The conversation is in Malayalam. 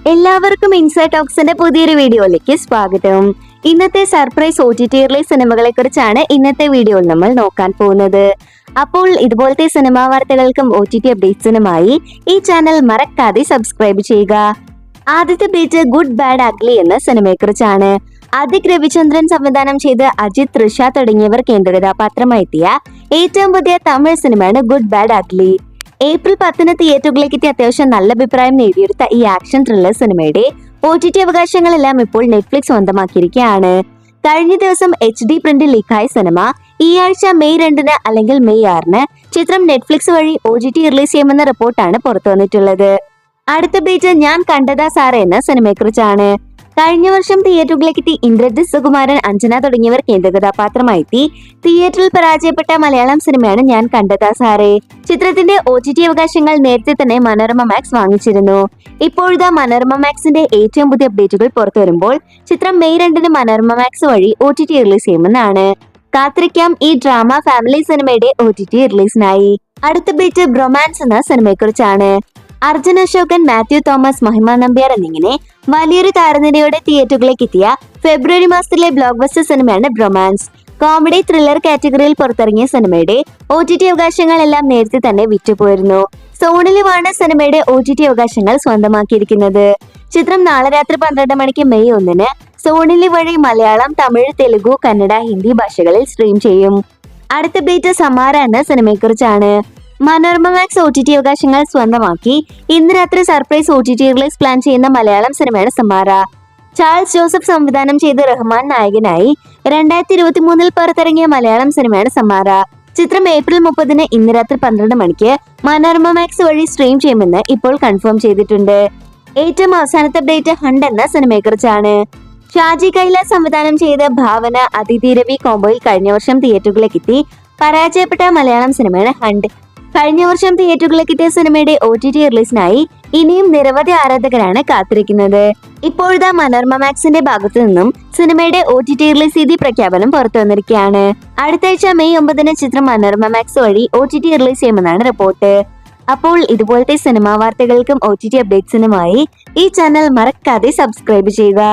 എല്ലാവർക്കും ഇൻസൈറ്റ് ടോക്സിന്റെ പുതിയൊരു വീഡിയോയിലേക്ക് സ്വാഗതം. ഇന്നത്തെ സർപ്രൈസ് OTT റിലീസ് സിനിമകളെ കുറിച്ചാണ് ഇന്നത്തെ വീഡിയോയിൽ നമ്മൾ നോക്കാൻ പോകുന്നത്. അപ്പോൾ ഇതുപോലത്തെ സിനിമാ വാർത്തകൾക്കും OTT അപ്ഡേറ്റ്സിനുമായി ഈ ചാനൽ മറക്കാതെ സബ്സ്ക്രൈബ് ചെയ്യുക. ആദ്യത്തെ പേജ് ഗുഡ് ബാഡ് അഗ്ലി എന്ന സിനിമയെ കുറിച്ചാണ്. അദിക് രവിചന്ദ്രൻ സംവിധാനം ചെയ്ത് അജിത്, തൃഷ തുടങ്ങിയവർ കേന്ദ്ര കഥാപാത്രമായെത്തിയ ഏറ്റവും പുതിയ തമിഴ് സിനിമയാണ് ഗുഡ് ബാഡ് അഗ്ലി. ഏപ്രിൽ 10 തിയേറ്ററുകളിലേക്ക് എത്തി അത്യാവശ്യം നല്ല അഭിപ്രായം നേടിയെടുത്ത ഈ ആക്ഷൻ ത്രില്ലർ സിനിമയുടെ OTT അവകാശങ്ങളെല്ലാം ഇപ്പോൾ നെറ്റ്ഫ്ലിക്സ് സ്വന്തമാക്കിയിരിക്കുകയാണ്. കഴിഞ്ഞ ദിവസം HD പ്രിന്റ് ലീക്കായ സിനിമ ഈ ആഴ്ച മെയ് 2 അല്ലെങ്കിൽ മെയ് 6 ചിത്രം നെറ്റ്ഫ്ലിക്സ് വഴി OTT റിലീസ് ചെയ്യുമെന്ന റിപ്പോർട്ടാണ് പുറത്തു വന്നിട്ടുള്ളത്. അടുത്ത പേജ് ഞാൻ കണ്ടതാ സാറേ എന്ന സിനിമയെ കുറിച്ചാണ്. കഴിഞ്ഞ വർഷം തിയേറ്ററുകളിലേക്ക് എത്തി ഇന്ദ്രജിത്, സുകുമാരൻ, അഞ്ജന തുടങ്ങിയവർ കേന്ദ്ര കഥാപാത്രമായെത്തി തിയേറ്ററിൽ പരാജയപ്പെട്ട മലയാളം സിനിമയാണ് ഞാൻ കണ്ടതാ സാറേ. ചിത്രത്തിന്റെ OTT അവകാശങ്ങൾ നേരത്തെ തന്നെ മനോരമ മാക്സ് വാങ്ങിച്ചിരുന്നു. ഇപ്പോഴത്തെ മനോരമ മാക്സിന്റെ ഏറ്റവും പുതിയ അപ്ഡേറ്റുകൾ പുറത്തു വരുമ്പോൾ ചിത്രം മെയ് 2 മനോരമ മാക്സ് വഴി OTT റിലീസ് ചെയ്യുമെന്നാണ്. കാത്തിരിക്കാം ഈ ഡ്രാമ ഫാമിലി സിനിമയുടെ OTT റിലീസിനായി. അടുത്ത പേജ് ബ്രൊമാൻസ് എന്ന സിനിമയെ കുറിച്ചാണ്. അർജുൻ അശോകൻ, മാത്യു തോമസ്, മഹിമ നമ്പ്യാർ എന്നിങ്ങനെ വലിയൊരു താരനിരയോടെ തിയേറ്ററുകളിലേക്ക് എത്തിയ ഫെബ്രുവരി മാസത്തിലെ ബ്ലോക്ക് ബസ്റ്റർ സിനിമയാണ് ബ്രൊമാൻസ്. കോമഡി ത്രില്ലർ കാറ്റഗറിയിൽ പുറത്തിറങ്ങിയ സിനിമയുടെ OTT അവകാശങ്ങളെല്ലാം നേരത്തെ തന്നെ വിറ്റുപോയിരുന്നു. സോണിലുമാണ് സിനിമയുടെ OTT അവകാശങ്ങൾ സ്വന്തമാക്കിയിരിക്കുന്നത്. ചിത്രം നാളെ രാത്രി 12 മണിക്ക് മെയ് 1 സോണിലി വഴി മലയാളം, തമിഴ്, തെലുഗു, കന്നഡ, ഹിന്ദി ഭാഷകളിൽ സ്ട്രീം ചെയ്യും. അടുത്ത പേജ് സമാര എന്ന സിനിമയെ കുറിച്ചാണ്. മനോരമ മാക്സ് OTT അവകാശങ്ങൾ സ്വന്തമാക്കി ഇന്ന് രാത്രി സർപ്രൈസ് OTT റിലീസ് പ്ലാൻ ചെയ്യുന്ന മലയാളം സിനിമയാണ് സമാര. ചാൾസ് ജോസഫ് സംവിധാനം ചെയ്ത് റഹ്മാൻ നായകനായി 2023 പുറത്തിറങ്ങിയ മലയാളം സിനിമയാണ് സമാര. ചിത്രം ഏപ്രിൽ 30 ഇന്ന് രാത്രി 12 മണിക്ക് മനോരമ മാക്സ് വഴി സ്ട്രീം ചെയ്യുമെന്ന് ഇപ്പോൾ കൺഫേം ചെയ്തിട്ടുണ്ട്. ഏറ്റവും അവസാനത്തെ അപ്ഡേറ്റ് ഹണ്ട് എന്ന സിനിമയെ കുറിച്ചാണ്. ഷാജി കൈലാസ് സംവിധാനം ചെയ്ത് ഭാവന, അതിഥി രവി കോംബോയിൽ കഴിഞ്ഞ വർഷം തിയേറ്ററുകളിലേക്ക് എത്തി പരാജയപ്പെട്ട മലയാളം സിനിമയാണ് ഹണ്ട്. കഴിഞ്ഞ വർഷം തിയേറ്ററുകളിലേക്ക് എത്തിയ സിനിമയുടെ OTT റിലീസിനായി ഇനിയും നിരവധി ആരാധകരാണ് കാത്തിരിക്കുന്നത്. ഇപ്പോഴത്തെ മനോരമ മാക്സിന്റെ ഭാഗത്തു നിന്നും സിനിമയുടെ OTT റിലീസ് തീയതി പ്രഖ്യാപനം പുറത്തു വന്നിരിക്കുകയാണ്. അടുത്ത ആഴ്ച മെയ് 9 ചിത്രം മനോരമ മാക്സ് വഴി OTT റിലീസ് ചെയ്യുമെന്നാണ് റിപ്പോർട്ട്. അപ്പോൾ ഇതുപോലത്തെ സിനിമാ വാർത്തകൾക്കും OTT അപ്ഡേറ്റ്സിനുമായി ഈ ചാനൽ മറക്കാതെ സബ്സ്ക്രൈബ് ചെയ്യുക.